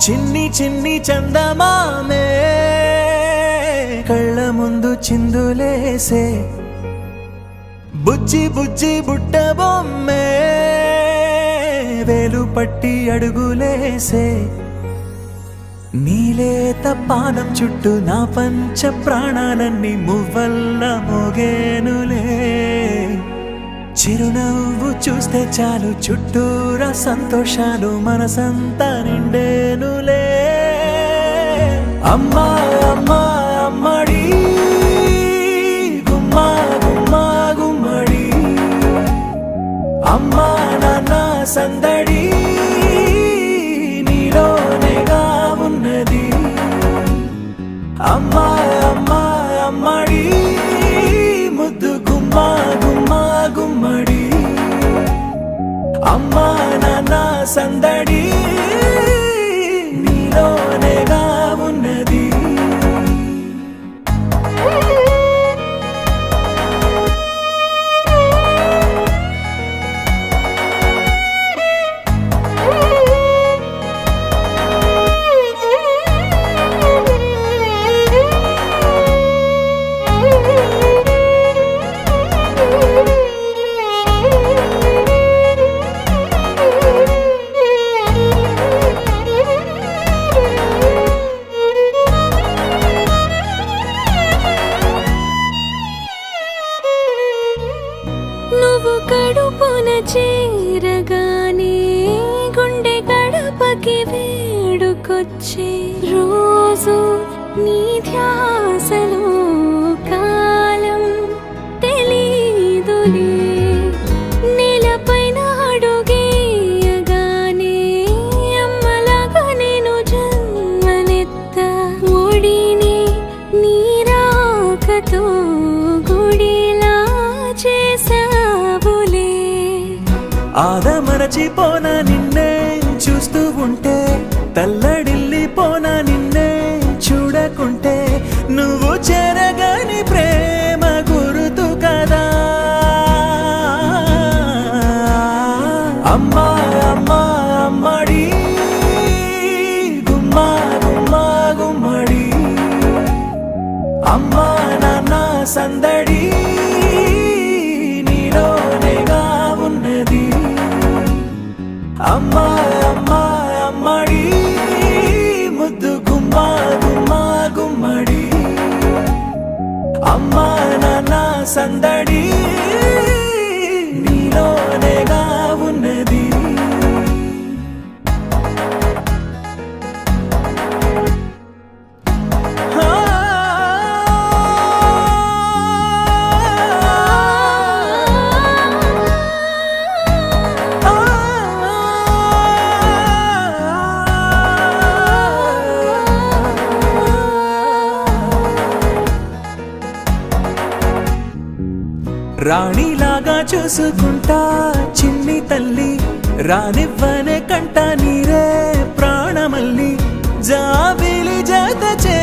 చిన్ని చిన్ని చందమామే కళ్ళ ముందు చిందులేసే బుజ్జి బుజ్జి బుట్ట బొమ్మే వేలు పట్టి అడుగులేసే నీలేత పానం చుట్టూ నా పంచ ప్రాణాలన్నీ మువ్వల్ల మోగేనులే చిరునవ్వు చూస్తే చాలు చుట్టూరా సంతోషాలు మనసంతా నిండేనులే అమ్మా అమ్మా అమ్మడి గుమ్మా గుమ్మా గుమ్మడి అమ్మా నాన్న సందడి నీలోనేగా ఉన్నది అమ్మా అమ్మా అమ్మడి ముద్దు గుమ్మా గుమ్మా గుమ్మడి అమ్మా నాన్న సందడి నీలోనేగా ఉన్నది నువ్వు కడుపున చేరగానే గుండె గడపకి వేడుకొచ్చే రోజు నీ ధ్యాసలో కాలం తెలీదులే నేలపైన అడుగేయగానే అమ్మలాగా నేను జన్మనెత్త ఒడిని నీ రాకతో గుడిలా చేసావులే ఆదమరచిపోనా నిన్నే చూస్తూ ఉంటే తల్లడిల్లిపోనా నిన్నే చూడకుంటే నువ్వు చెరగని ప్రేమ గురుతు కదా అమ్మా అమ్మా అమ్మడి గుమ్మా గుమ్మా గుమ్మడి అమ్మా నాన్న సందడి నీలోనేగా ఉన్నది అమ్మా అమ్మా అమ్మడి ముద్దు గుమ్మా గుమ్మా గుమ్మడి అమ్మా నాన్న సందడి నీలోనేగా ఉన్నది రాణిలాగా చూసుకుంటా చిన్ని తల్లి రానివ్వనే కంట నీరే ప్రాణమల్లి జాబిలి జత చే